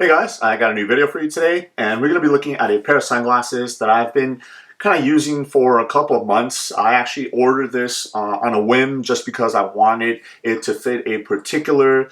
Hey guys, I got a new video for you today, and we're going to be looking at a pair of sunglasses that I've been kind of using for a couple of months. I actually ordered this on a whim just because I wanted it to fit a particular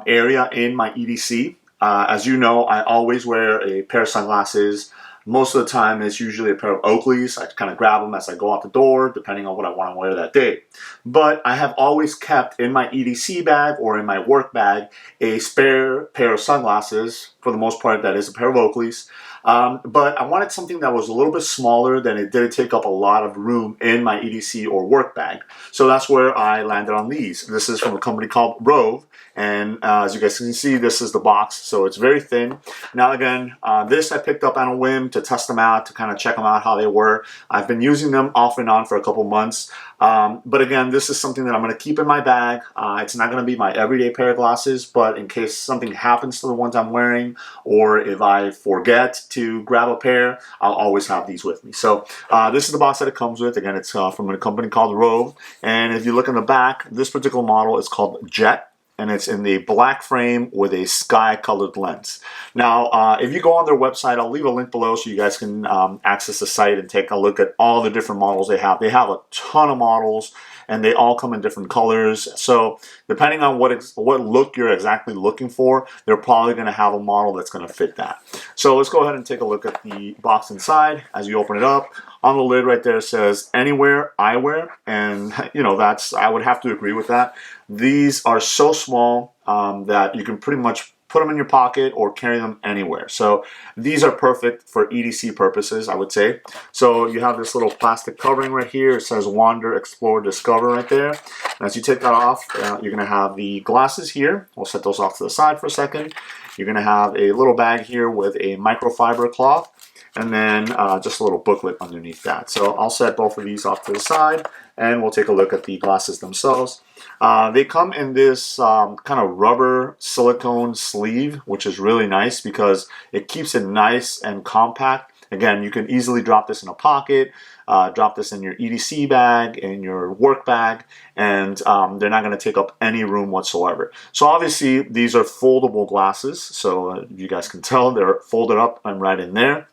area in my EDC. As you know, I always wear a pair of sunglasses. Most of the time, it's usually a pair of Oakleys. I kind of grab them as I go out the door, depending on what I want to wear that day. But I have always kept in my EDC bag or in my work bag a spare pair of sunglasses. For the most part, that is a pair of Oakleys. But I wanted something that was a little bit smaller than it did take up a lot of room in my EDC or work bag. So that's where I landed on these. This is from a company called ROAV. And as you guys can see, this is the box, so it's very thin. Now again, this I picked up on a whim to test them out, to kind of check them out how they were. I've been using them off and on for a couple months. But again, this is something that I'm going to keep in my bag. It's not going to be my everyday pair of glasses, but in case something happens to the ones I'm wearing, or if I forget to grab a pair, I'll always have these with me. So this is the box that it comes with. Again, it's from a company called ROAV. And if you look in the back, this particular model is called Jett. And it's in the black frame with a sky colored lens. Now, if you go on their website, I'll leave a link below so you guys can access the site and take a look at all the different models they have. They have a ton of models, and they all come in different colors. So depending on what look you're exactly looking for, they're probably going to have a model that's going to fit that. So let's go ahead and take a look at the box inside. As you open it up, on the lid right there says Anywhere Eyewear, and you know, I would have to agree with that. These are so small that you can pretty much put them in your pocket or carry them anywhere. So these are perfect for EDC purposes, I would say. So you have this little plastic covering right here. It says Wander, Explore, Discover right there. And as you take that off, you're going to have the glasses here. We'll set those off to the side for a second. You're going to have a little bag here with a microfiber cloth, and then just a little booklet underneath that. So I'll set both of these off to the side, and we'll take a look at the glasses themselves. They come in this kind of rubber silicone sleeve, which is really nice because it keeps it nice and compact. Again, you can easily drop this in a pocket, drop this in your EDC bag, in your work bag, and they're not going to take up any room whatsoever. So obviously, these are foldable glasses, so you guys can tell they're folded up and right in there.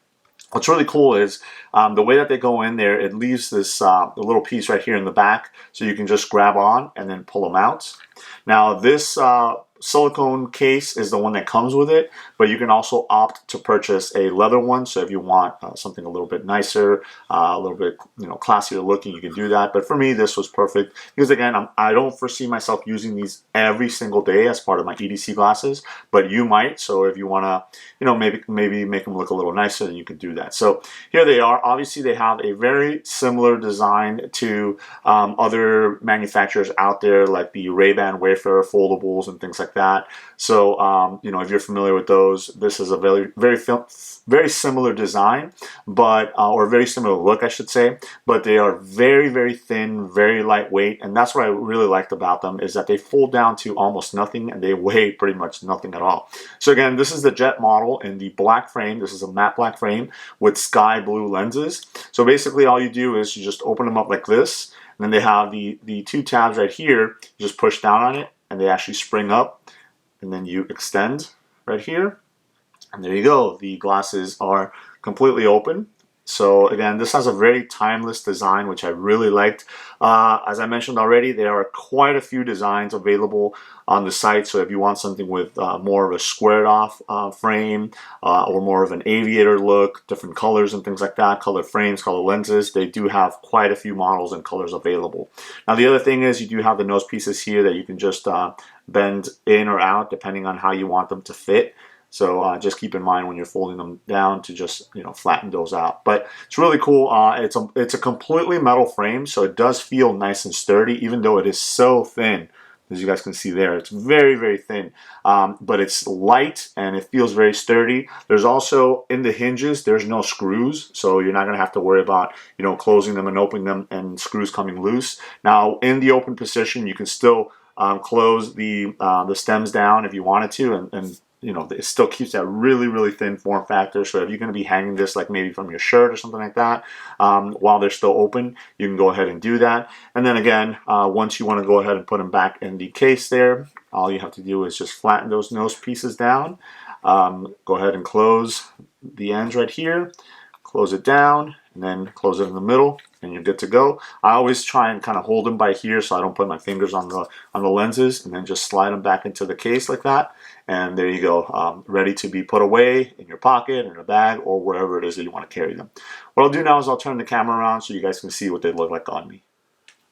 What's really cool is the way that they go in there, it leaves this little piece right here in the back, so you can just grab on and then pull them out. Now this silicone case is the one that comes with it, but you can also opt to purchase a leather one. So if you want something a little bit nicer, a little bit classier looking, you can do that. But for me, this was perfect because again, I don't foresee myself using these every single day as part of my EDC glasses, but you might. So if you want to, maybe make them look a little nicer, then you can do that. So here they are. Obviously, they have a very similar design to other manufacturers out there, like the Ray-Ban Wayfarer foldables and things like that. So if you're familiar with those, this is a very similar design, but or very similar look, I should say. But they are very, very thin, very lightweight, and that's what I really liked about them, is that they fold down to almost nothing and they weigh pretty much nothing at all. So again, this is the Jett model in the black frame. This is a matte black frame with sky blue lenses. So basically, all you do is you just open them up like this, and then they have the two tabs right here. You just push down on it, and they actually spring up, and then you extend right here, and there you go. The glasses are completely open. So again, this has a very timeless design, which I really liked. As I mentioned already, there are quite a few designs available on the site. So if you want something with more of a squared off frame or more of an aviator look, different colors and things like that, color frames, color lenses, they do have quite a few models and colors available. Now the other thing is you do have the nose pieces here that you can just bend in or out depending on how you want them to fit. So just keep in mind when you're folding them down to just flatten those out. But it's really cool. It's a completely metal frame, so it does feel nice and sturdy, even though it is so thin. As you guys can see there, it's very, very thin, but it's light and it feels very sturdy. There's also, in the hinges, there's no screws, so you're not going to have to worry about closing them and opening them and screws coming loose. Now, in the open position, you can still close the stems down if you wanted to, and it still keeps that really, really thin form factor. So if you're going to be hanging this like maybe from your shirt or something like that, while they're still open, you can go ahead and do that. And then again, once you want to go ahead and put them back in the case there, all you have to do is just flatten those nose pieces down. Go ahead and close the ends right here, close it down, and then close it in the middle, and you're good to go. I always try and kind of hold them by here so I don't put my fingers on the lenses, and then just slide them back into the case like that. And there you go, ready to be put away in your pocket, in a bag, or wherever it is that you want to carry them. What I'll do now is I'll turn the camera around so you guys can see what they look like on me.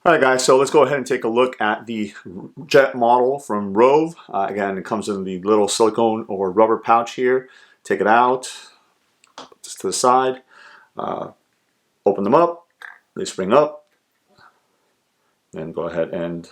Alright guys, so let's go ahead and take a look at the Jett model from ROAV. Again, it comes in the little silicone or rubber pouch here. Take it out, put this to the side, open them up, they spring up, then go ahead and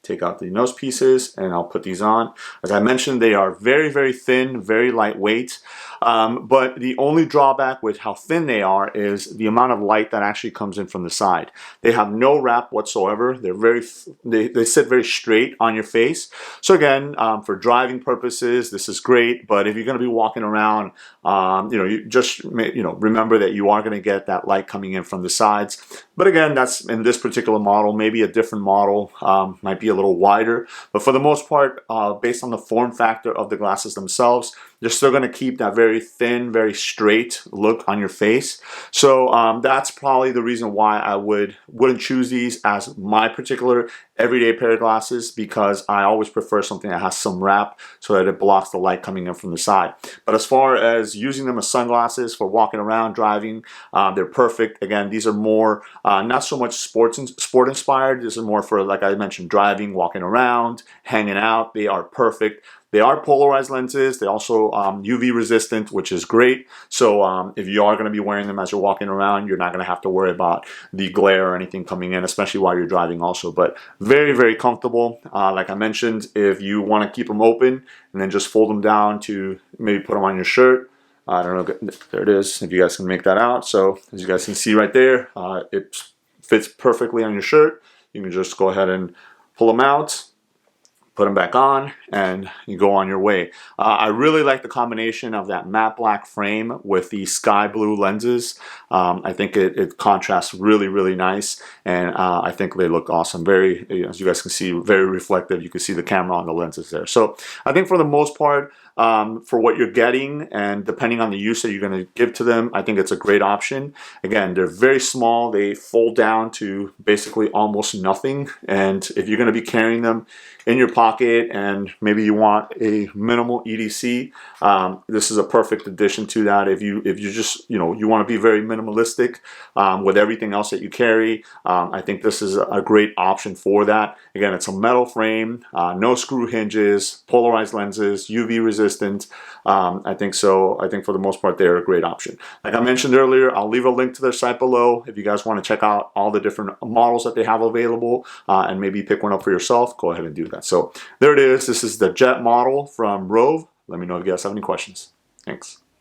take out the nose pieces, and I'll put these on. As I mentioned, they are very, very thin, very lightweight. But the only drawback with how thin they are is the amount of light that actually comes in from the side. They have no wrap whatsoever. They sit very straight on your face. So again, for driving purposes, this is great. But if you're going to be walking around, you just remember that you are going to get that light coming in from the sides. But again, that's in this particular model. Maybe a different model might be a little wider. But for the most part, based on the form factor of the glasses themselves, you're still going to keep that very thin, very straight look on your face. So that's probably the reason why I wouldn't choose these as my particular everyday pair of glasses, because I always prefer something that has some wrap so that it blocks the light coming in from the side. But as far as using them as sunglasses for walking around, driving, they're perfect. Again, these are more not so much sport inspired. This is more for, like I mentioned, driving, walking around, hanging out. They are perfect. They are polarized lenses. They're also UV resistant, which is great. So if you are going to be wearing them as you're walking around, you're not going to have to worry about the glare or anything coming in, especially while you're driving also. But very, very comfortable. Like I mentioned, if you want to keep them open and then just fold them down to maybe put them on your shirt. I don't know, there it is, if you guys can make that out. So as you guys can see right there, it fits perfectly on your shirt. You can just go ahead and pull them out, put them back on, and you go on your way. I really like the combination of that matte black frame with the sky blue lenses. I think it contrasts really, really nice, and I think they look awesome. Very, as you guys can see, very reflective. You can see the camera on the lenses there. So I think for the most part, for what you're getting and depending on the use that you're going to give to them, I think it's a great option. Again, they're very small. They fold down to basically almost nothing, and if you're going to be carrying them in your pocket and maybe you want a minimal EDC, this is a perfect addition to that. If you just you want to be very minimalistic with everything else that you carry, I think this is a great option for that. Again, it's a metal frame, no screw hinges, polarized lenses, UV resistant. I think so. I think for the most part they're a great option. Like I mentioned earlier, I'll leave a link to their site below if you guys want to check out all the different models that they have available and maybe pick one up for yourself. Go ahead and do that. So there it is. This is the Jett model from ROAV. Let me know if you guys have any questions. Thanks.